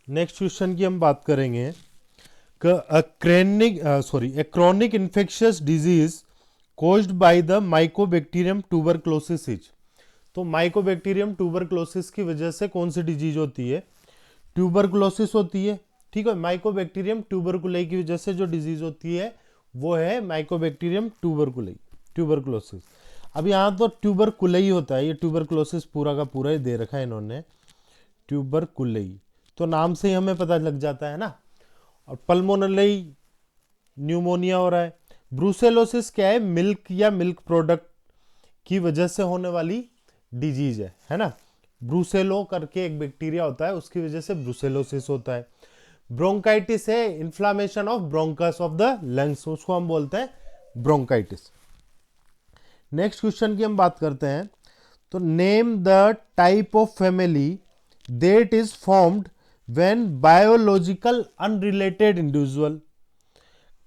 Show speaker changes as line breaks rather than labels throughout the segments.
Next question की हम बात करेंगे chronic infectious disease caused by the mycobacterium tuberculosis। तो माइकोबैक्टीरियम ट्यूबरक्लोसिस की वजह से कौन सी डिजीज होती है? ट्यूबरक्लोसिस होती है। ठीक है, माइकोबैक्टीरियम ट्यूबरकुलाई की वजह से जो डिजीज होती है वो है माइकोबैक्टीरियम ट्यूबरकुलोसिस। अब यहाँ तो ट्यूबरकुलाई होता है, ये ट्यूबरक्लोसिस पूरा का पूरा ही दे रखा है इन्होंने, ट्यूबरकुलाई, तो नाम से ही हमें पता लग जाता है ना। और पल्मोनरी न्यूमोनिया हो रहा है। ब्रूसेलोसिस क्या है? मिल्क या मिल्क प्रोडक्ट की वजह से होने वाली डिजीज है ना। ब्रूसेलो करके एक बैक्टीरिया होता है, उसकी वजह से ब्रूसेलोसिस होता है। ब्रोंकाइटिस है inflammation of bronchus of the lungs, उसको हम बोलते हैं ब्रोंकाइटिस। नेक्स्ट क्वेश्चन की हम बात करते हैं। तो name the type of family that is formed when biological unrelated individual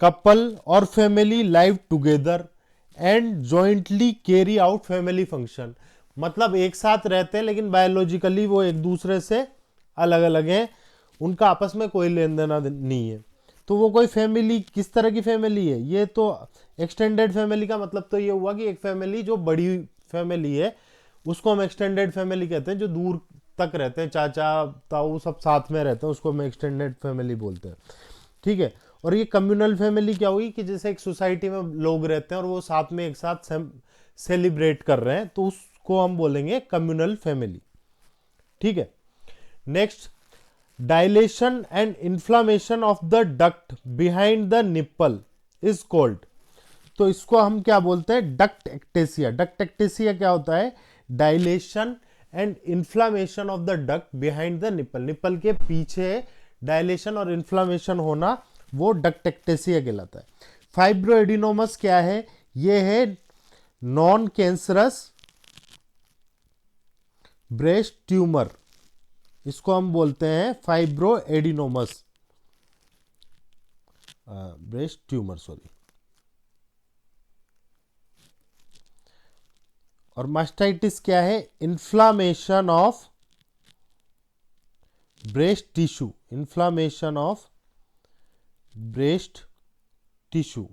couple और family live together and jointly carry out family function. मतलब एक साथ रहते हैं लेकिन बायोलॉजिकली वो एक दूसरे से अलग अलग हैं, उनका आपस में कोई लेन देना नहीं है। तो वो कोई फैमिली, किस तरह की फैमिली है? ये तो एक्सटेंडेड फैमिली का मतलब तो ये हुआ कि एक फैमिली जो बड़ी फैमिली है उसको हम एक्सटेंडेड फैमिली कहते हैं, जो दूर तक रहते हैं, चाचा ताऊ सब साथ में रहते हैं, उसको हम एक्सटेंडेड फैमिली बोलते हैं। ठीक है। और ये कम्युनल फैमिली क्या होगी कि जैसे एक सोसाइटी में लोग रहते हैं और वो साथ में एक साथ सेलिब्रेट कर रहे हैं, तो उसको हम बोलेंगे कम्युनल फैमिली। ठीक है। Next, dilation and inflammation of the duct behind the nipple is called. तो इसको हम क्या बोलते हैं? Duct ectasia. डक्ट एक्टेसिया क्या होता है? Dilation and inflammation of the duct behind the nipple. Nipple के पीछे डायलेशन और इन्फ्लामेशन होना, वो डक्ट एक्टेसिया कहलाता है। फाइब्रोएडिनोमस क्या है? ये है नॉन कैंसरस ब्रेस्ट ट्यूमर, इसको हम बोलते हैं फाइब्रोएडिनोमस ब्रेस्ट ट्यूमर, सॉरी। और मास्टाइटिस क्या है? Inflammation of breast tissue, inflammation of breast tissue.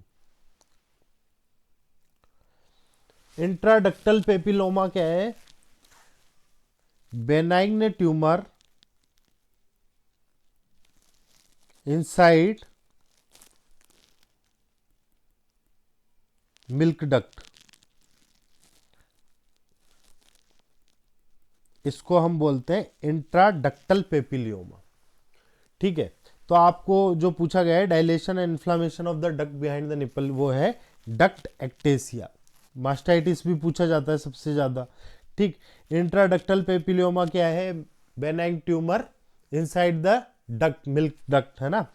Intraductal papilloma क्या है? Benign tumour inside milk duct, इसको हम बोलते हैं इंट्राडक्टल पेपिलियोमा। ठीक है। तो आपको जो पूछा गया है dilation and inflammation of the duct behind the nipple, वो है डक्ट एक्टेसिया। मास्टाइटिस भी पूछा जाता है सबसे ज्यादा। ठीक। इंट्राडक्टल पेपिलियोमा क्या है? Benign tumour inside the duct, milk duct, है ना।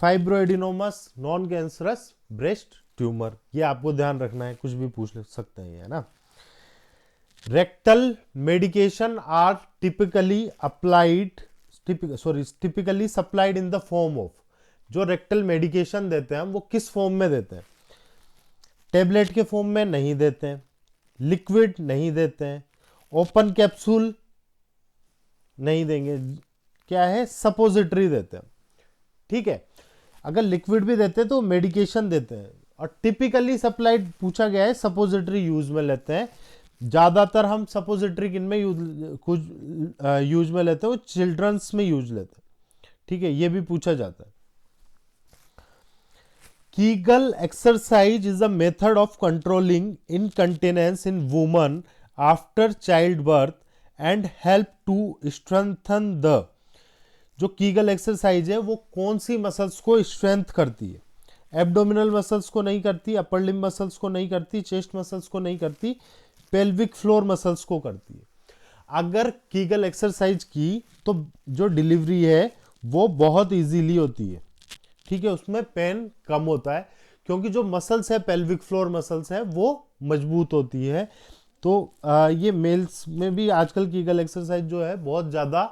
Fibroadenomas non cancerous breast tumour, ये आपको ध्यान रखना है, कुछ भी पूछ सकते हैं, है ना। Rectal medication are typically applied, typically supplied in the form of. जो रेक्टल मेडिकेशन देते हैं हम, वो किस फॉर्म में देते हैं? टेबलेट के फॉर्म में नहीं देते हैं, लिक्विड नहीं देते हैं, ओपन कैप्सूल नहीं देंगे, क्या है? सपोजिटरी देते हैं। ठीक है। अगर लिक्विड भी देते हैं तो मेडिकेशन देते हैं। और टिपिकली सप्लाइड पूछा गया है, सपोजिटरी यूज में लेते हैं। ज्यादातर हम सपोजिटरी किन में यूज में लेते हैं? वो चिल्ड्रंस में यूज लेते हैं। ठीक है, ये भी पूछा जाता है। Kegel exercise is a method of controlling incontinence in woman after child birth and help to strengthen the. जो कीगल एक्सरसाइज है वो कौन सी मसल्स को स्ट्रेंथ करती है? एब्डोमिनल मसल्स को नहीं करती, अपर लिम्ब मसल्स को नहीं करती, चेस्ट मसल्स को नहीं करती, पेल्विक फ्लोर मसल्स को करती है। अगर कीगल एक्सरसाइज की तो जो डिलीवरी है वो बहुत इजीली होती है। ठीक है, उसमें पेन कम होता है क्योंकि जो मसल्स है, पेल्विक फ्लोर मसल्स है, वो मजबूत होती है। तो ये मेल्स में भी आजकल कीगल एक्सरसाइज जो है बहुत ज़्यादा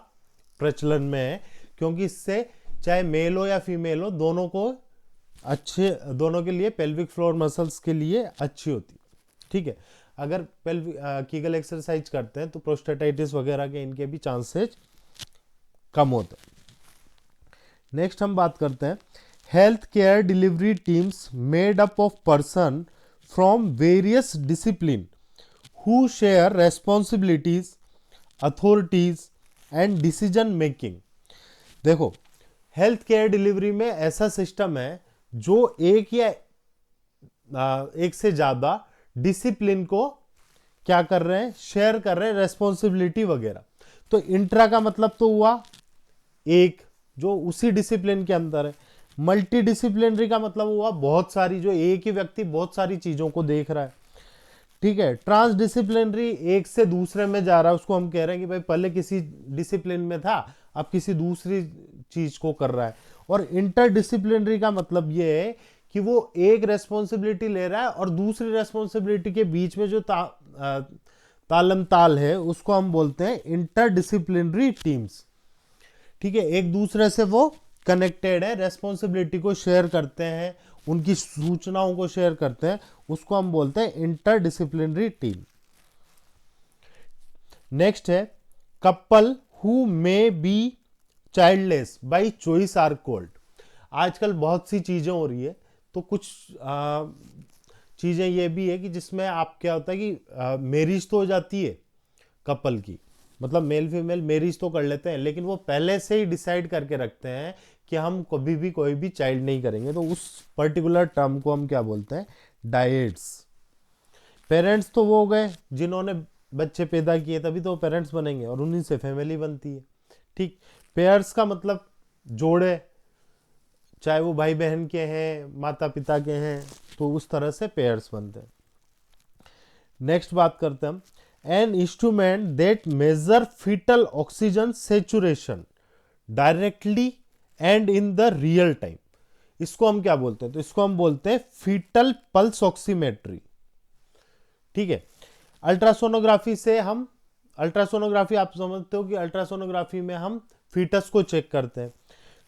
प्रचलन में है, क्योंकि इससे चाहे मेल हो या फीमेल हो, दोनों को अच्छे, दोनों के लिए पेल्विक फ्लोर मसल्स के लिए अच्छी होती है। ठीक है। अगर कीगल एक्सरसाइज करते हैं तो प्रोस्टेटाइटिस वगैरह के इनके भी चांसेस कम होते हैं। नेक्स्ट हम बात करते हैं health care delivery teams made up of person from various discipline who share responsibilities authorities and decision making. देखो, हेल्थ केयर डिलीवरी में ऐसा सिस्टम है जो एक या एक से ज्यादा डिसिप्लिन को क्या कर रहे हैं, शेयर कर रहे हैं, रेस्पॉन्सिबिलिटी वगैरह। तो इंट्रा का मतलब तो हुआ एक जो उसी डिसिप्लिन के अंदर है। मल्टी डिसिप्लिनरी का मतलब हुआ बहुत सारी, जो एक ही व्यक्ति बहुत सारी चीजों को देख रहा है। ठीक है। ट्रांस डिसिप्लिनरी एक से दूसरे में जा रहा है, उसको हम कह रहे हैं कि भाई पहले किसी डिसिप्लिन में था, अब किसी दूसरी चीज को कर रहा है। और इंटर डिसिप्लिनरी का मतलब ये है कि वो एक रेस्पॉन्सिबिलिटी ले रहा है और दूसरी रेस्पॉन्सिबिलिटी के बीच में जो तालम ताल है उसको हम बोलते हैं इंटर डिसिप्लिनरी टीम्स। ठीक है। एक दूसरे से वो कनेक्टेड है, रेस्पॉन्सिबिलिटी को शेयर करते हैं, उनकी सूचनाओं को शेयर करते हैं, उसको हम बोलते हैं इंटर डिसिप्लिनरी टीम। नेक्स्ट है couple who may be childless by choice are called. आजकल बहुत सी चीजें हो रही है, तो कुछ चीजें ये भी है कि जिसमें आप क्या होता है कि मैरिज तो हो जाती है कपल की, मतलब मेल फीमेल मैरिज तो कर लेते हैं, लेकिन वो पहले से ही डिसाइड करके रखते हैं कि हम कभी भी कोई भी चाइल्ड नहीं करेंगे। तो उस पर्टिकुलर टर्म को हम क्या बोलते हैं, डाइट्स। पेरेंट्स तो वो हो गए जिन्होंने बच्चे पैदा किए, तभी तो पेरेंट्स बनेंगे और उन्हीं से फैमिली बनती है। ठीक। पेयर्स का मतलब जोड़े, चाहे वो भाई बहन के हैं, माता पिता के हैं, तो उस तरह से पेयर्स बनते हैं। नेक्स्ट बात करते हैं हम an instrument that measure fetal oxygen saturation directly and in the real time. इसको हम क्या बोलते हैं, तो इसको हम बोलते हैं फीटल पल्स ऑक्सीमेट्री। ठीक है। अल्ट्रासोनोग्राफी से हम, अल्ट्रासोनोग्राफी आप समझते हो कि अल्ट्रासोनोग्राफी में हम फीटस को चेक करते हैं।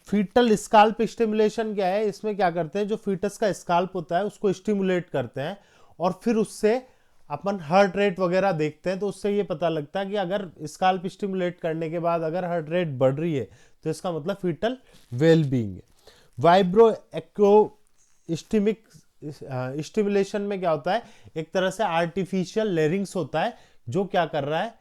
फीटल स्काल्प स्टिमुलेशन क्या है, इसमें क्या करते हैं, जो फीटस का स्काल्प होता है उसको स्टिमुलेट करते हैं और फिर उससे अपन हार्ट रेट वगैरह देखते हैं। तो उससे ये पता लगता है कि अगर स्काल्प स्टिमुलेट करने के बाद अगर हार्ट रेट बढ़ रही है तो इसका मतलब फीटल वेल बीइंग है। वाइब्रो एक्ो स्टिमिक स्टिमुलेशन में क्या होता है, एक तरह से आर्टिफिशियल लेरिंग्स होता है जो क्या कर रहा है,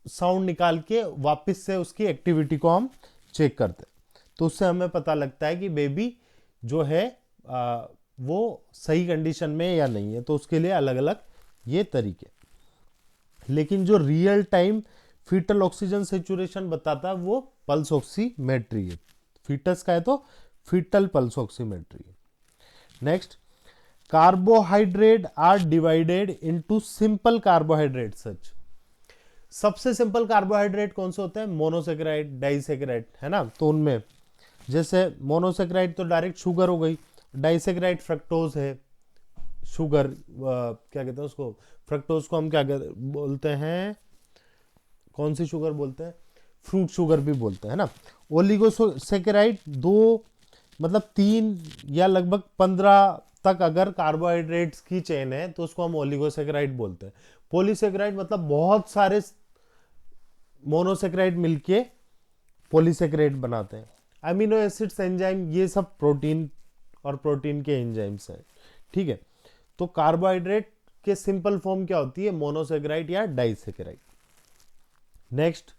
साउंड निकाल के वापस से उसकी एक्टिविटी को हम चेक करते हैं। तो उससे हमें पता लगता है कि बेबी जो है वो सही कंडीशन में या नहीं है। तो उसके लिए अलग अलग ये तरीके। लेकिन जो real time fetal oxygen saturation बताता है वो पल्स ऑक्सीमेट्री है। फीटस का है तो फीटल पल्स ऑक्सीमेट्री है। Next, carbohydrate are divided into simple carbohydrate such. सबसे सिंपल कार्बोहाइड्रेट कौन से होते हैं, मोनोसेकेराइड, डाइसेकेराइड, है ना। तो उनमें जैसे मोनोसेकेराइड तो डायरेक्ट शुगर हो गई, डाइसेकेराइड फ्रक्टोज है, शुगर क्या कहते हैं उसको, फ्रक्टोज को हम क्या बोलते हैं, कौन सी शुगर बोलते हैं, फ्रूट शुगर भी बोलते हैं ना। ओलिगोसेकेराइड दो, मतलब 3 या लगभग 15 तक अगर कार्बोहाइड्रेट्स की चेन है तो उसको हम ओलिगोसेकेराइड बोलते हैं। पॉलीसेकेराइड मतलब बहुत सारे मोनोसेकेराइड मिलके पॉलीसेकेराइड बनाते हैं। अमीनो एसिड्स, एंजाइम, ये सब प्रोटीन और प्रोटीन के एंजाइम्स हैं। ठीक है। तो कार्बोहाइड्रेट के सिंपल फॉर्म क्या होती है, मोनोसेकेराइड या disaccharide. Next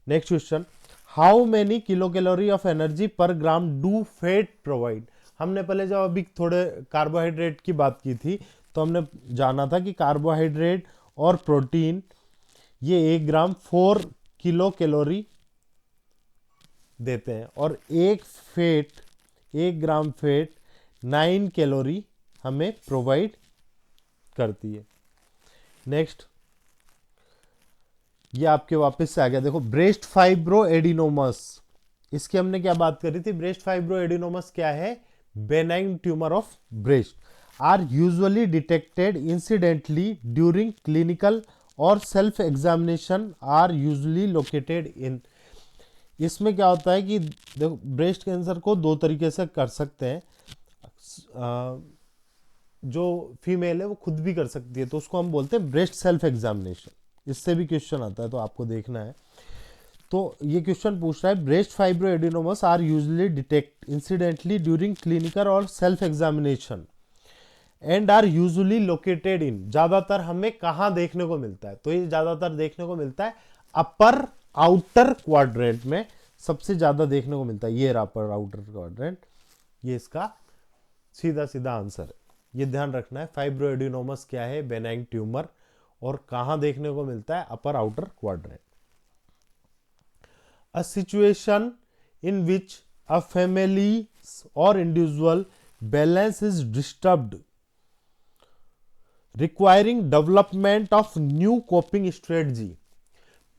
question, how many kilo calorie of energy पर ग्राम डू फैट प्रोवाइड। हमने पहले जब अभी थोड़े कार्बोहाइड्रेट की बात की थी तो हमने जाना था कि कार्बोहाइड्रेट और प्रोटीन ये 1 ग्राम 4 किलो कैलोरी देते हैं और 1 ग्राम फैट 9 कैलोरी हमें प्रोवाइड करती है। नेक्स्ट, ये आपके वापस से आ गया, देखो ब्रेस्ट फाइब्रो एडिनोमस, इसकी हमने क्या बात करी थी। ब्रेस्ट फाइब्रो एडिनोमस क्या है, benign tumour of breast, are usually detected incidentally during clinical और self examination, are usually located in. इसमें क्या होता है कि देखो ब्रेस्ट कैंसर को 2 तरीके से कर सकते हैं, जो फीमेल है वो खुद भी कर सकती है, तो उसको हम बोलते हैं ब्रेस्ट सेल्फ एग्जामिनेशन। इससे भी क्वेश्चन आता है तो आपको देखना है। तो ये क्वेश्चन पूछ रहा है breast fibroadenomas are usually detect incidentally during clinical और self examination and are usually located in, ज्यादातर हमें कहाँ देखने को मिलता है, तो ये ज्यादातर देखने को मिलता है अपर आउटर क्वाड्रेंट में, सबसे ज्यादा देखने को मिलता है ये अपर आउटर क्वाड्रेंट। ये इसका सीधा सीधा आंसर है, ये ध्यान रखना है। फाइब्रोएडिनोमस क्या है, बेनाइन ट्यूमर, और कहां देखने को मिलता है, upper outer quadrant. A situation in which a family और individual balance is disturbed requiring development of new coping strategy,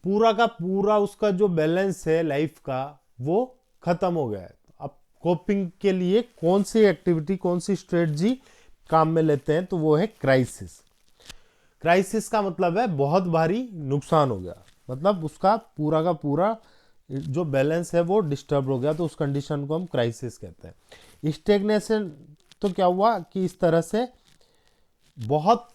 पूरा का पूरा उसका जो बैलेंस है लाइफ का वो खत्म हो गया है। अब कोपिंग के लिए कौन सी एक्टिविटी, कौन सी स्ट्रेटजी काम में लेते हैं, तो वो है क्राइसिस। क्राइसिस का मतलब है बहुत भारी नुकसान हो गया, मतलब उसका पूरा का पूरा जो बैलेंस है वो डिस्टर्ब हो गया, तो उस कंडीशन को हम क्राइसिस कहते हैं। स्टेग्नेशन तो क्या हुआ कि इस तरह से बहुत,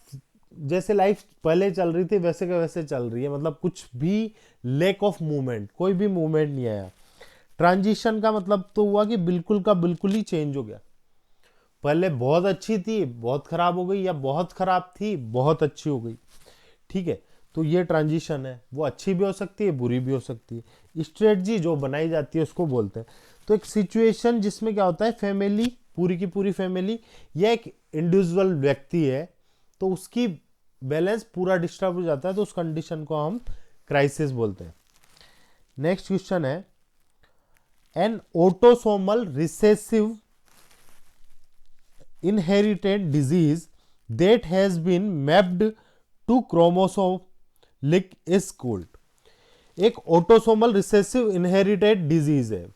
जैसे लाइफ पहले चल रही थी वैसे का वैसे चल रही है, मतलब कुछ भी लैक ऑफ मूवमेंट, कोई भी मूवमेंट नहीं आया। ट्रांजिशन का मतलब तो हुआ कि बिल्कुल का बिल्कुल ही चेंज हो गया, पहले बहुत अच्छी थी बहुत खराब हो गई, या बहुत खराब थी बहुत अच्छी हो गई, ठीक है। तो ये ट्रांजिशन है, वो अच्छी भी हो सकती है बुरी भी हो सकती है। स्ट्रेटजी जो बनाई जाती है उसको बोलते हैं। तो एक सिचुएशन जिसमें क्या होता है, फैमिली, पूरी की पूरी फैमिली या एक इंडिविजुअल व्यक्ति है, तो उसकी बैलेंस पूरा डिस्टर्ब हो जाता है, तो उस कंडीशन को हम क्राइसिस बोलते हैं। नेक्स्ट क्वेश्चन है, N autosomal recessive inherited disease that has been mapped to chromosome is called, एक ऑटोसोमल रिसेसिव इनहेरिटेड डिजीज है,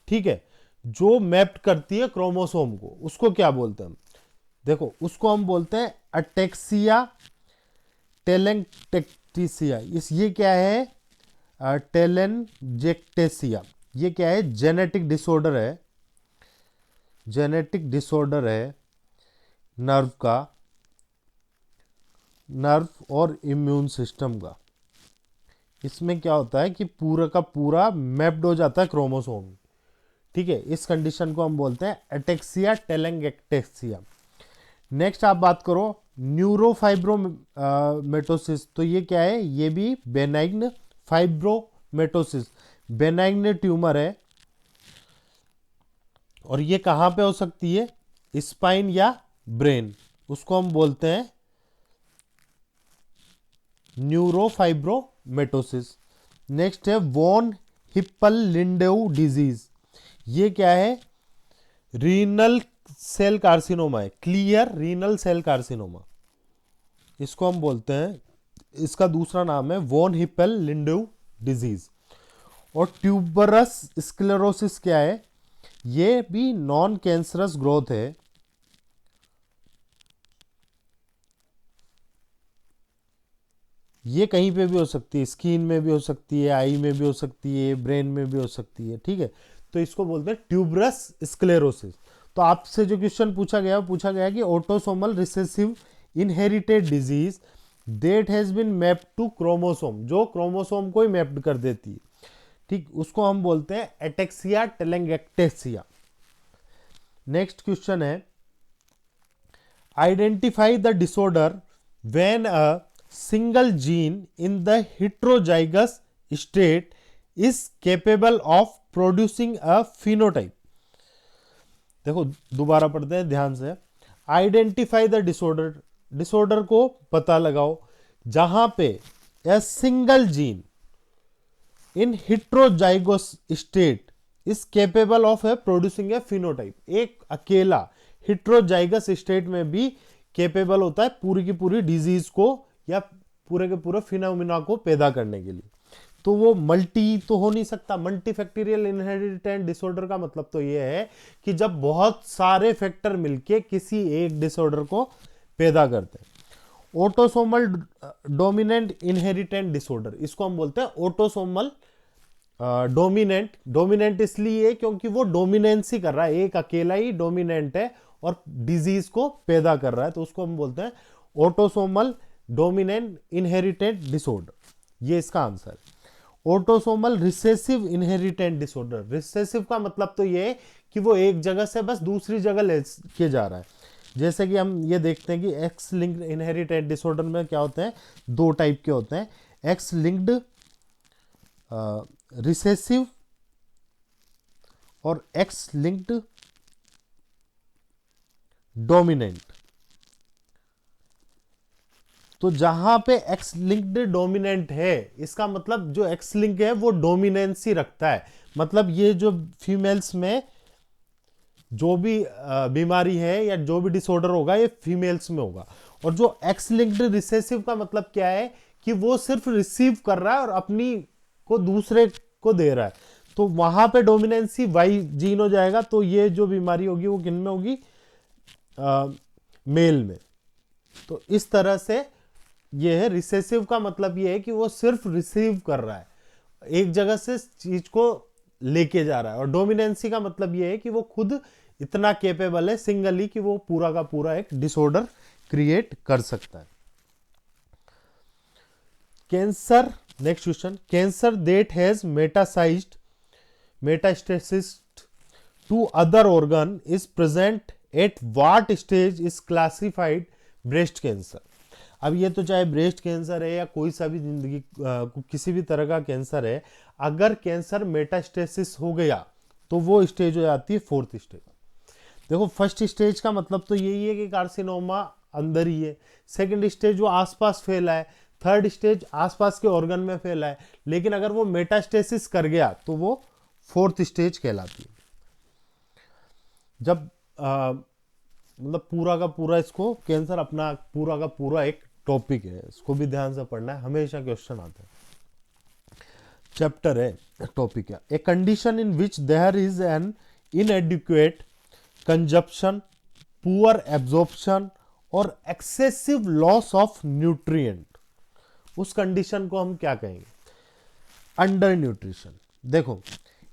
ठीक है, जो मैप्ड करती है क्रोमोसोम को, उसको क्या बोलते हैं हम, देखो उसको हम बोलते हैं अटेक्सिया टेलेंजेक्टेसिया। ये क्या है, टेलेंजेक्टेसिया, ये क्या है, जेनेटिक डिसऑर्डर है, जेनेटिक डिसऑर्डर है नर्व का, नर्व और इम्यून सिस्टम का। इसमें क्या होता है कि पूरा का पूरा मैप्ड हो जाता है क्रोमोसोम, ठीक है। इस कंडीशन को हम बोलते हैं अटेक्सिया टेलेंजेक्टेसिया। नेक्स्ट आप बात करो न्यूरोफाइब्रोमेटोसिस, तो ये क्या है, ये भी बेनाइग्न फाइब्रोमेटोसिस, बेनाइग्न ट्यूमर है, और ये कहां पे हो सकती है, स्पाइन या ब्रेन, उसको हम बोलते हैं न्यूरोफाइब्रोमेटोसिस। नेक्स्ट है वॉन हिप्पल लिंडेउ डिजीज, ये क्या है, रीनल सेल कार्सिनोमा है, क्लियर रीनल सेल कार्सिनोमा, इसको हम बोलते हैं, इसका दूसरा नाम है वॉन हिप्पल लिंडेउ डिजीज। और ट्यूबरस स्क्लेरोसिस क्या है, ये भी नॉन कैंसरस ग्रोथ है, ये कहीं पे भी हो सकती है, स्किन में भी हो सकती है, आई में भी हो सकती है, ब्रेन में भी हो सकती है, ठीक है। तो इसको बोलते हैं ट्यूबरस स्क्लेरोसिस। तो आपसे जो क्वेश्चन पूछा गया वो पूछा गया कि autosomal recessive inherited disease that has been mapped to chromosome, जो क्रोमोसोम को ही मैप्ड कर देती है, ठीक, उसको हम बोलते हैं एटेक्सिया टेलेंजेक्टेसिया। नेक्स्ट क्वेश्चन है, identify the disorder when a single gene in the heterozygous state is capable of producing a phenotype. देखो दोबारा पढ़ते हैं ध्यान से, आइडेंटिफाई द डिसऑर्डर, डिसऑर्डर को पता लगाओ जहां पे a single gene in heterozygous state is capable of producing A phenotype, एक अकेला हेटेरोजाइगस स्टेट में भी कैपेबल होता है पूरी की पूरी डिजीज को या पूरे के पूरे फिनोमिना को पैदा करने के लिए। तो वो मल्टी तो हो नहीं सकता, मल्टीफैक्टोरियल इनहेरिटेंट डिसऑर्डर का मतलब तो ये है कि जब बहुत सारे फैक्टर मिलके किसी एक डिसऑर्डर को पैदा करते हैं। ऑटोसोमल डोमिनेंट इनहेरिटेंट डिसऑर्डर, इसको हम बोलते हैं ऑटोसोमल डोमिनेंट। डोमिनेंट इसलिए क्योंकि वो डोमिनेंसी कर रहा है, एक अकेला ही डोमिनेंट है और डिजीज को पैदा कर रहा है, तो उसको हम बोलते हैं ऑटोसोमल डोमिनेंट इनहेरिटेंट डिसऑर्डर, ये इसका आंसर है। Autosomal recessive inherent disorder. Recessive का मतलब तो ये है कि वो एक जगह से बस दूसरी जगह ले के जा रहा है। जैसे कि हम ये देखते हैं कि एक्स लिंक्ड इनहेरिटेंट डिसऑर्डर में क्या होते हैं, दो टाइप के होते हैं, एक्स लिंक्ड रिसेसिव और एक्स लिंक्ड डोमिनेंट। तो जहां पे एक्स लिंक्ड डोमिनेंट है, इसका मतलब जो एक्स लिंक है वो डोमिनेंसी रखता है। मतलब ये जो फीमेल्स में जो भी बीमारी है या जो भी डिसऑर्डर होगा ये फीमेल्स में होगा। और जो एक्स लिंक्ड रिसेसिव का मतलब क्या है कि वो सिर्फ रिसीव कर रहा है और अपनी को दूसरे को दे रहा है, तो वहां पे डोमिनेंसी वाई जीन हो जाएगा। तो ये जो बीमारी होगी वो किन में होगी, मेल में। तो इस तरह से ये है, रिसेसिव का मतलब ये है कि वो सिर्फ रिसीव कर रहा है, एक जगह से चीज को लेके जा रहा है। और डोमिनेंसी का मतलब ये है कि वो खुद इतना कैपेबल है सिंगली कि वो पूरा का पूरा एक डिसऑर्डर क्रिएट कर सकता है। Cancer, next question, cancer that has metastasis to other organ is present at what stage is classified breast cancer. अब ये तो चाहे ब्रेस्ट कैंसर है या कोई सा भी जिंदगी किसी भी तरह का कैंसर है, अगर कैंसर मेटास्टेसिस हो गया तो वो स्टेज हो जाती है फोर्थ स्टेज। देखो फर्स्ट स्टेज का मतलब तो यही है कि कार्सिनोमा अंदर ही है, सेकंड स्टेज वो आसपास फैला है, थर्ड स्टेज आसपास के ऑर्गन में फैला है। लेकिन अगर वो मेटास्टेसिस कर गया तो वो फोर्थ स्टेज कहलाती है। जब मतलब पूरा का पूरा इसको कैंसर अपना पूरा का पूरा एक टॉपिक है, इसको भी ध्यान से पढ़ना है, हमेशा क्वेश्चन आते हैं। चैप्टर है, टॉपिक है, a condition in which there is an inadequate consumption, poor absorption और एक्सेसिव लॉस ऑफ न्यूट्रिएंट, उस कंडीशन को हम क्या कहेंगे, अंडर न्यूट्रिशन। देखो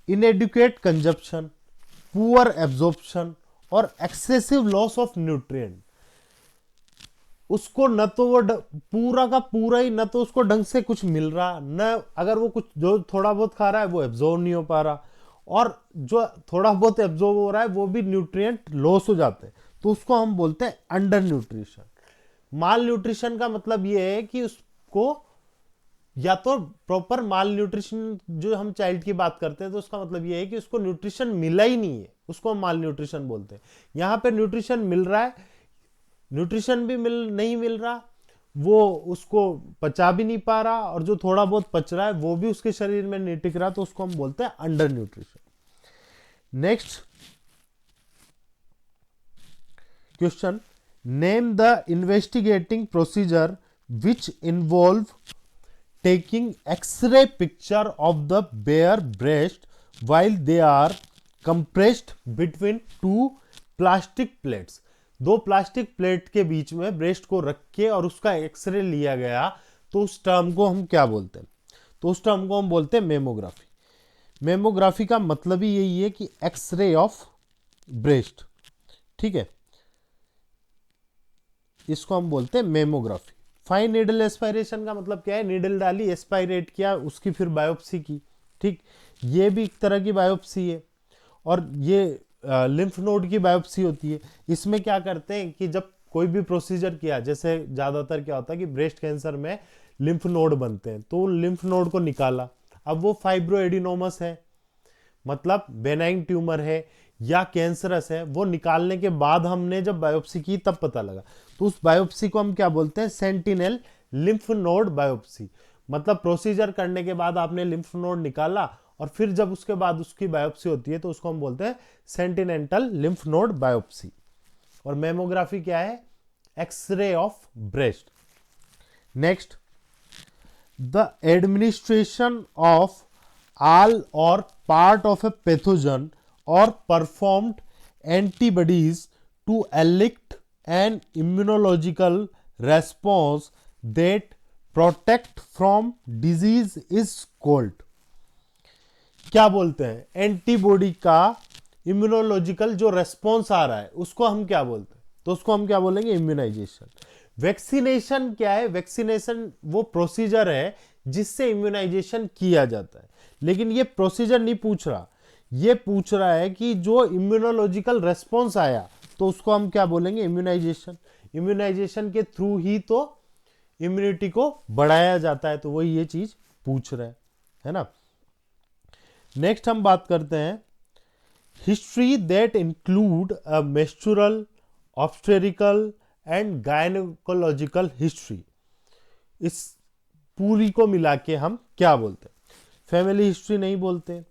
इनएडिक्वेट कंजप्शन, पुअर एब्जॉर्प्शन और एक्सेसिव लॉस ऑफ न्यूट्रिएंट, उसको न तो वो पूरा का पूरा ही न तो उसको ढंग से कुछ मिल रहा, न अगर वो कुछ जो थोड़ा बहुत खा रहा है वो एब्जॉर्ब नहीं हो पा रहा, और जो थोड़ा बहुत एब्जॉर्ब हो रहा है वो भी न्यूट्रिएंट लॉस हो जाते हैं, तो उसको हम बोलते हैं अंडर न्यूट्रिशन। माल न्यूट्रिशन का मतलब ये है कि उसको या तो प्रॉपर माल न्यूट्रिशन, जो हम चाइल्ड की बात करते हैं तो उसका मतलब ये है कि उसको न्यूट्रिशन मिला ही नहीं है, उसको हम माल न्यूट्रिशन बोलते हैं। यहां पे न्यूट्रिशन मिल रहा है, न्यूट्रिशन भी नहीं मिल रहा, वो उसको पचा भी नहीं पा रहा, और जो थोड़ा बहुत पच रहा है वो भी उसके शरीर में नहीं टिक रहा, तो उसको हम बोलते हैं under nutrition. Next question, name the investigating procedure which involve taking X-ray picture of the bare breast while they are compressed between two plastic plates। दो प्लास्टिक प्लेट के बीच में ब्रेस्ट को रख के और उसका एक्सरे लिया गया, तो उस टर्म को हम क्या बोलते हैं, तो उस टर्म को हम बोलते हैं मेमोग्राफी। मेमोग्राफी का मतलब ही यही है कि एक्सरे ऑफ ब्रेस्ट, ठीक है, इसको हम बोलते हैं मेमोग्राफी। फाइन नीडल एस्पायरेशन का मतलब क्या है, नीडल डाली, एस्पायरेट किया, उसकी फिर बायोप्सी की, ठीक, ये भी एक तरह की बायोप्सी है। और ये लिम्फ नोड की बायोप्सी होती है। इसमें क्या करते हैं कि जब कोई भी प्रोसीजर किया, जैसे ज़्यादातर क्या होता है कि ब्रेस्ट कैंसर में लिम्फ नोड बनते हैं, तो लिम्फ नोड को निकाला, अब वो फाइब्रोएडिनोमस है मतलब बेनाइन ट्यूमर है या कैंसरस है, वो निकालने के बाद हमने जब बायोप्सी की तब पता लगा, तो उस बायोप्सी को हम क्या बोलते हैं, सेंटिनल लिम्फ नोड बायोप्सी। मतलब प्रोसीजर करने के बाद आपने लिम्फ नोड निकाला और फिर जब उसके बाद उसकी बायोप्सी होती है तो उसको हम बोलते हैं सेंटिनेंटल लिम्फ नोड बायोप्सी। और मेमोग्राफी क्या है, x-ray of breast. Next, the administration of all or part of a pathogen or performed antibodies to elicit an immunological response that protect from disease is called, क्या बोलते हैं, antibody का immunological जो response आ रहा है उसको हम क्या बोलते हैं, तो उसको हम क्या बोलेंगे, इम्यूनाइजेशन। वैक्सीनेशन क्या है, वैक्सीनेशन वो प्रोसीजर है जिससे इम्यूनाइजेशन किया जाता है। लेकिन ये प्रोसीजर नहीं पूछ रहा, ये पूछ रहा है कि जो इम्यूनोलॉजिकल रेस्पॉन्स आया तो उसको हम क्या बोलेंगे, इम्यूनाइजेशन। इम्यूनाइजेशन के थ्रू ही तो इम्यूनिटी को बढ़ाया जाता है, तो वही ये चीज पूछ रहा है ना। नेक्स्ट हम बात करते हैं history that include a menstrual, obstetrical and gynaecological history. इस पूरी को मिला के हम क्या बोलते हैं? फैमिली हिस्ट्री नहीं बोलते,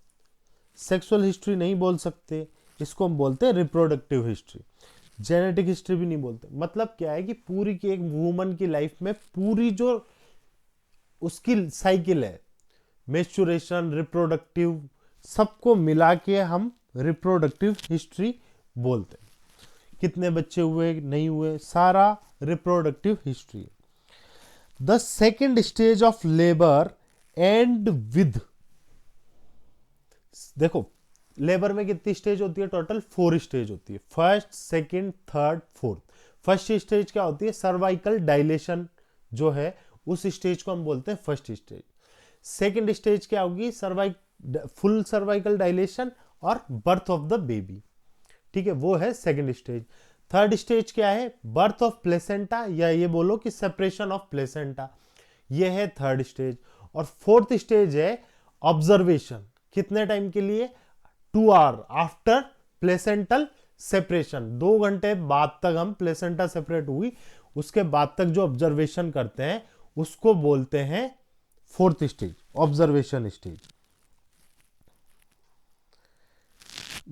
सेक्सुअल हिस्ट्री नहीं बोल सकते, इसको हम बोलते हैं रिप्रोडक्टिव हिस्ट्री। जेनेटिक हिस्ट्री भी नहीं बोलते। मतलब क्या है कि पूरी की एक वुमन की लाइफ में पूरी जो उसकी साइकिल है, मेच्योरेशन, रिप्रोडक्टिव, सबको मिला के हम रिप्रोडक्टिव हिस्ट्री बोलते हैं। कितने बच्चे हुए, नहीं हुए, सारा reproductive history. The second stage of labour and with, देखो लेबर में कितनी स्टेज होती है? टोटल 4 स्टेज होती है। First, second, third, fourth. First stage क्या होती है? सर्वाइकल डायलेशन जो है उस स्टेज को हम बोलते हैं फर्स्ट स्टेज। सेकंड स्टेज क्या होगी? फुल सर्वाइकल डायलेशन और बर्थ ऑफ द बेबी, ठीक है, वो है सेकंड स्टेज। थर्ड स्टेज क्या है? बर्थ ऑफ प्लेसेंटा, या ये बोलो कि सेपरेशन ऑफ प्लेसेंटा, ये है थर्ड स्टेज। और फोर्थ स्टेज है ऑब्जर्वेशन। कितने टाइम के लिए? 2 आवर आफ्टर प्लेसेंटल सेपरेशन, 2 घंटे बाद तक हम प्लेसेंटा सेपरेट हुई उसके बाद तक जो ऑब्जर्वेशन करते हैं उसको बोलते हैं fourth stage, observation stage.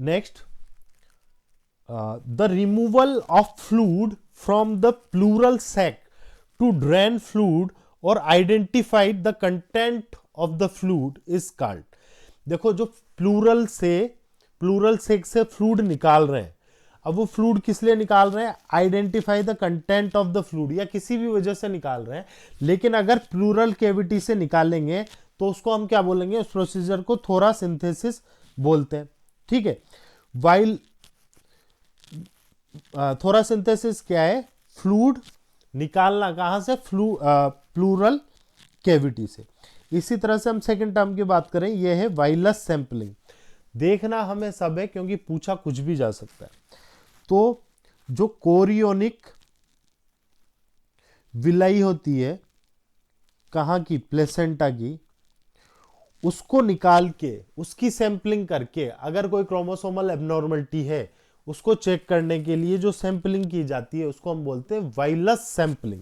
Next, the removal of fluid from the pleural sac to drain fluid और identify the content of the fluid is called. देखो जो प्लूरल सेक से फ्लूइड निकाल रहे हैं, अब वो फ्लूइड किस लिए निकाल रहे हैं? Identify the content of the fluid, या किसी भी वजह से निकाल रहे हैं। लेकिन अगर प्लूरल कैविटी से निकालेंगे तो उसको हम क्या बोलेंगे? उस प्रोसीजर को थोरासिंथेसिस बोलते हैं, ठीक है। वाइल थोरासिंथेसिस क्या है? फ्लूइड निकालना, कहां से? प्लूरल कैविटी से। इसी तरह से हम सेकंड टर्म की बात करें, यह है वाइलस सैंपलिंग। देखना हमें सब है क्योंकि पूछा कुछ भी जा सकता है। तो जो कोरियोनिक विलाई होती है, कहां की? प्लेसेंटा की, उसको निकाल के उसकी सैंपलिंग करके अगर कोई क्रोमोसोमल एबनॉर्मलिटी है उसको चेक करने के लिए जो सैंपलिंग की जाती है उसको हम बोलते हैं वाइलस सैंपलिंग।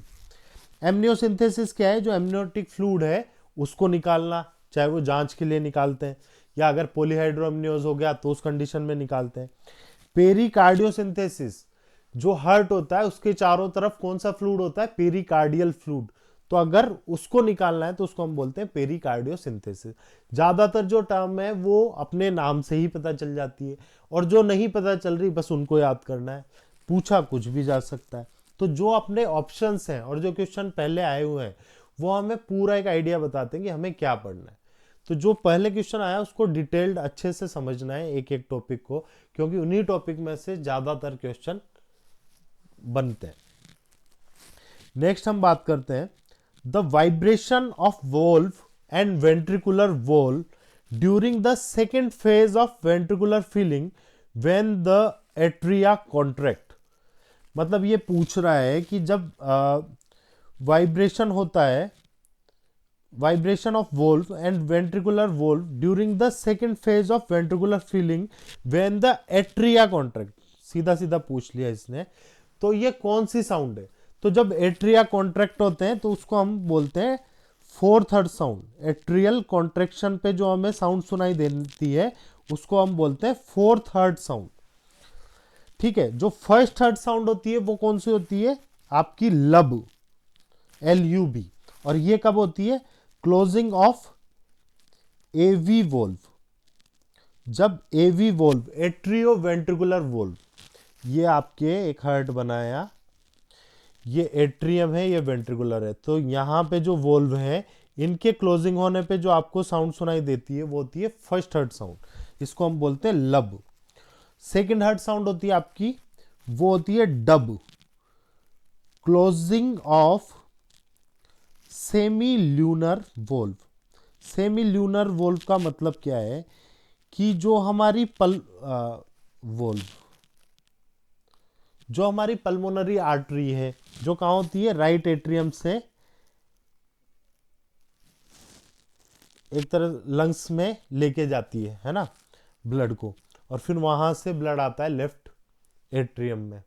एमनियोसिंथेसिस क्या है? जो एमनियोटिक फ्लूइड है उसको निकालना, चाहे वो जांच के लिए निकालते हैं या अगर पॉलीहाइड्रोअम्नियोज हो गया तो उस कंडीशन में निकालते हैं। पेरिकार्डियोसिंथेसिस, जो हार्ट होता है उसके चारों तरफ कौन सा फ्लूइड होता है? Pericardial fluid. तो अगर उसको निकालना है तो उसको हम बोलते हैं पेरिकार्डियोसिंथेसिस। ज्यादातर जो टर्म है वो अपने नाम से ही पता चल जाती है, और जो नहीं पता चल रही बस उनको याद करना है, पूछा कुछ भी जा सकता है। तो जो अपने ऑप्शंस हैं और जो क्वेश्चन पहले आए हुए हैं वो हमें पूरा एक आइडिया बताते हैं कि हमें क्या पढ़ना है। तो जो पहले क्वेश्चन आया उसको डिटेल्ड अच्छे से समझना है एक एक टॉपिक को, क्योंकि उन्हीं टॉपिक में से ज्यादातर क्वेश्चन बनते हैं। नेक्स्ट हम बात करते हैं the vibration of valve and ventricular valve during the second phase of ventricular feeling when the atria contract. मतलब ये पूछ रहा है कि जब वाइब्रेशन होता है, vibration of valve and ventricular valve during the second phase of ventricular feeling when the atria contract, सीधा सीधा पूछ लिया इसने। तो ये कौन सी साउंड है? तो जब एट्रिया कॉन्ट्रैक्ट होते हैं तो उसको हम बोलते हैं fourth heart sound. Atrial contraction पे जो हमें साउंड सुनाई देती है उसको हम बोलते हैं फोर्थ हर्ट साउंड, ठीक है। जो फर्स्ट हर्ट साउंड होती है वो कौन सी होती है? आपकी लब, LUB। और ये कब होती है? Closing of AV valve. जब AV valve, atrio ventricular valve, ये आपके एक हर्ट बनाया, ये एट्रियम है, ये वेंट्रिकुलर है, तो यहां पे जो वोल्व है इनके क्लोजिंग होने पे जो आपको साउंड सुनाई देती है वो होती है फर्स्ट हर्ट साउंड, इसको हम बोलते हैं लब। सेकंड हर्ट साउंड होती है आपकी, वो होती है dub, closing of semi lunar valve. Semi lunar valve का मतलब क्या है कि जो हमारी वोल्व, जो हमारी पल्मोनरी आर्टरी है, जो कहाँ होती है, राइट एट्रियम से एक तरह लंग्स में लेके जाती है ना, ब्लड को, और फिर वहां से ब्लड आता है लेफ्ट एट्रियम में।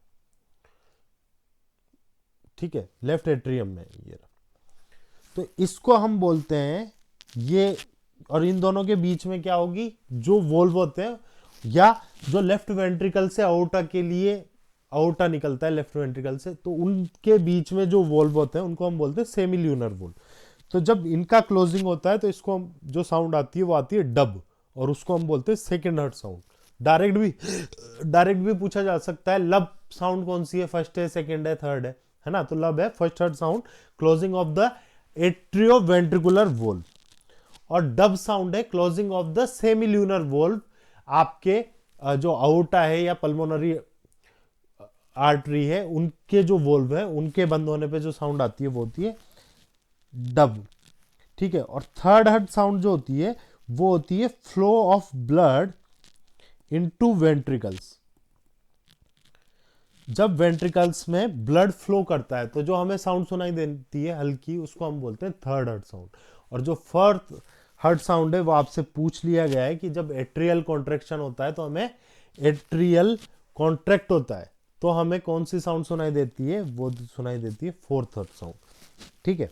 ठीक है, लेफ्ट एट्रियम में ये रहा। तो इसको हम बोलते हैं ये, और इन दोनों के बीच में क्या होगी, जो वोल्व होते हैं, या जो लेफ्ट वेंट्रिकल से आउटा के लिए, आउटा निकलता है लेफ्ट वेंट्रिकल से, तो उनके बीच में जो वोल्व होते हैं उनको हम बोलते हैं सेमी ल्यूनर वोल्व। तो जब इनका क्लोजिंग होता है तो इसको जो साउंड आती है वो आती है डब, और उसको हम बोलते हैं सेकेंड हर्ट साउंड। डायरेक्ट भी पूछा जा सकता है लब साउंड कौन सी है, फर्स्ट है, सेकेंड है, थर्ड है ना, तो लब है first heart sound, closing of the atrio ventricular valve. और डब साउंड है closing of the semi lunar valve, आपके जो आउटा है या पल्मोनरी आर्टरी है उनके जो वोल्व है उनके बंद होने पे जो साउंड आती है वो होती है डब। ठीक है, और थर्ड हर्ट साउंड जो होती है वो होती है flow of blood into ventricles. जब वेंट्रिकल्स में ब्लड फ्लो करता है तो जो हमें साउंड सुनाई देती है हल्की, उसको हम बोलते हैं थर्ड हर्ट साउंड। और जो फोर्थ हर्ट साउंड है वो आपसे पूछ लिया गया है कि जब एट्रियल कॉन्ट्रैक्शन होता है तो हमें एट्रियल कॉन्ट्रैक्ट होता है तो हमें कौन सी साउंड सुनाई देती है, वो सुनाई देती है फोर्थ हर्ट साउंड। ठीक है,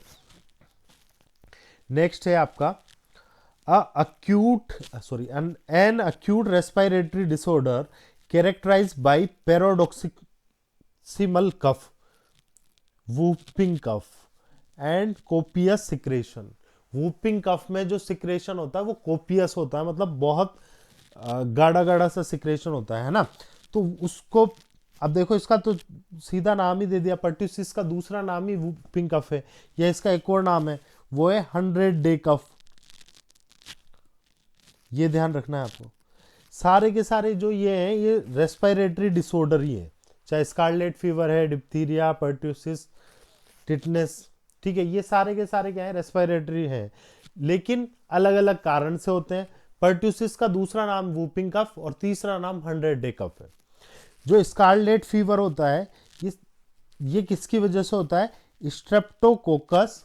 नेक्स्ट है आपका an acute respiratory disorder characterized by paroxysmal cough, whooping cough and copious secretion। whooping cough में जो सिक्रेशन होता है वो कोपियस होता है, मतलब बहुत गाढ़ा गाढ़ा सा सिक्रेशन होता है ना। तो उसको अब देखो, इसका तो सीधा नाम ही दे दिया, पर्ट्यूसिस का दूसरा नाम ही whooping cough है, या इसका एक और नाम है वो है 100-day कफ। ये ध्यान रखना है आपको। सारे के सारे जो ये हैं ये रेस्पिरेटरी डिसऑर्डर ही है, चाहे स्कारलेट फीवर है, डिप्थीरिया, पर्ट्यूसिस, टिटनेस। ठीक है, ये सारे के सारे क्या है, रेस्पिरेटरी हैं, लेकिन अलग अलग कारण से होते हैं। पर्ट्यूसिस का दूसरा नाम वूपिंग कफ और तीसरा नाम 100-day कफ है। जो स्कारलेट फीवर होता है ये किसकी वजह से होता है, स्ट्रेप्टोकोकस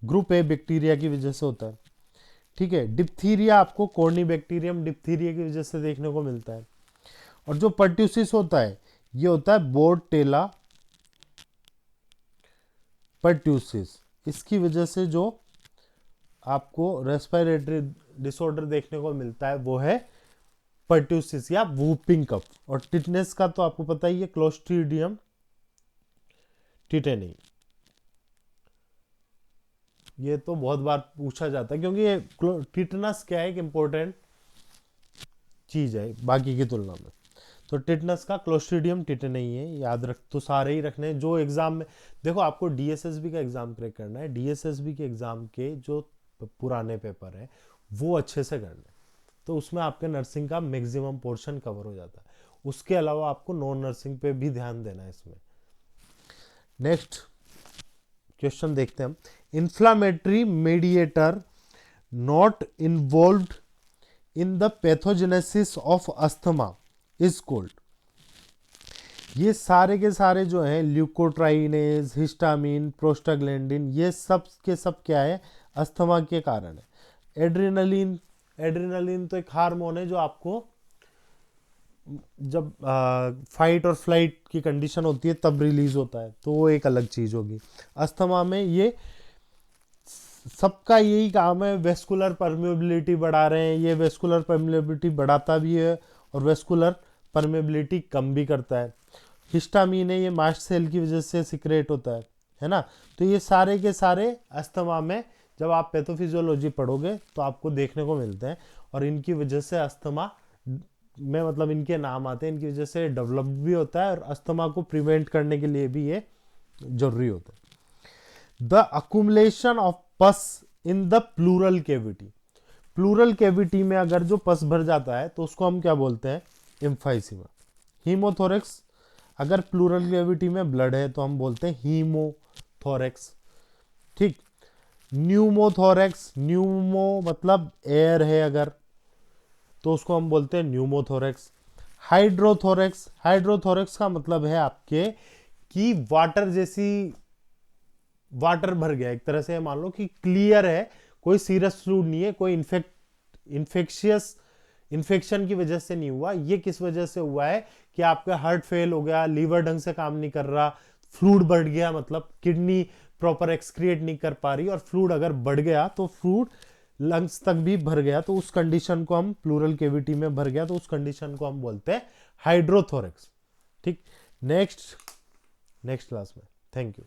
ग्रुप ए बैक्टीरिया की वजह से होता है। ठीक है, डिप्थीरिया आपको कॉर्निबैक्टीरियम डिप्थीरिया की वजह से देखने को मिलता है। और जो पर्ट्यूसिस होता है ये होता है बोर्डेला पर्ट्यूसिस, इसकी वजह से जो आपको रेस्पिरेटरी डिसऑर्डर देखने को मिलता है वो है पर्ट्यूसिस या वूपिंग कफ। और टिटनेस का तो आपको पता ही है, क्लोस्ट्रीडियम टिटेनी। ये तो बहुत बार पूछा जाता है क्योंकि ये टिटनस क्या है, एक इंपॉर्टेंट चीज है बाकी की तुलना में। तो टिटनस का क्लोस्ट्रीडियम टिटेनी है, याद रख, तो सारे ही रखने हैं। जो एग्जाम में देखो, आपको डीएसएसबी का एग्जाम क्रैक करना है, डीएसएसबी के एग्जाम के जो पुराने पेपर है वो अच्छे से करना है, तो उसमें आपके नर्सिंग का मैक्सिमम पोर्शन कवर हो जाता है। उसके अलावा आपको नॉन नर्सिंग पे भी ध्यान देना है इसमें। नेक्स्ट क्वेश्चन देखते हैं हम। Inflammatory mediator not involved in the pathogenesis of asthma is called. ये सारे के सारे जो हैं, ल्यूकोट्राइनेज, हिस्टामिन, प्रोस्टाग्लैंडिन, ये सब के सब क्या है, अस्थमा के कारण है। एड्रेनलिन, एड्रेनलिन तो एक हार्मोन है जो आपको जब फाइट और फ्लाइट की कंडीशन होती है तब रिलीज होता है, तो वो एक अलग चीज होगी। अस्थमा में ये सबका यही काम है, वेस्कुलर परमेबिलिटी बढ़ा रहे हैं, ये वेस्कुलर परमेबिलिटी बढ़ाता भी है और वेस्कुलर परमेबिलिटी कम भी करता है। हिस्टामिन है, ये मास्ट सेल की वजह से सिक्रेट होता है ना। तो ये सारे के सारे अस्थमा में जब आप पैथोफिजियोलॉजी पढ़ोगे तो आपको देखने को मिलते हैं, और इनकी वजह से अस्थमा में, मतलब इनके नाम आते हैं, इनकी वजह से डेवलप भी होता है, और अस्थमा को प्रिवेंट करने के लिए भी ये जरूरी होता है। द अकुमुलेशन ऑफ पस in the pleural cavity, pleural cavity में अगर जो पस भर जाता है तो उसको हम क्या बोलते हैं, एम्फाइसीमा। हीमोथोरेक्स, अगर प्लूरल कैविटी में ब्लड है तो हम बोलते हैं हीमोथोरेक्स। ठीक, न्यूमोथोरेक्स, न्यूमो मतलब एयर है अगर, तो उसको हम बोलते हैं न्यूमोथोरेक्स। हाइड्रोथोरेक्स, हाइड्रोथोरेक्स का मतलब है आपके कि वाटर जैसी, वाटर भर गया एक तरह से, मान लो कि क्लियर है, कोई सीरियस फ्लूड नहीं है, कोई इन्फेक्शियस इन्फेक्शन की वजह से नहीं हुआ। ये किस वजह से हुआ है कि आपका हार्ट फेल हो गया, लीवर ढंग से काम नहीं कर रहा, फ्लूड बढ़ गया, मतलब किडनी प्रॉपर एक्सक्रिएट नहीं कर पा रही, और फ्लूड अगर बढ़ गया तो फ्लूड लंग्स तक भी भर गया, तो उस कंडीशन को हम, प्लूरल केविटी में भर गया, तो उस कंडीशन को हम बोलते हैं हाइड्रोथोरेक्स। ठीक, नेक्स्ट क्लास में। Thank you.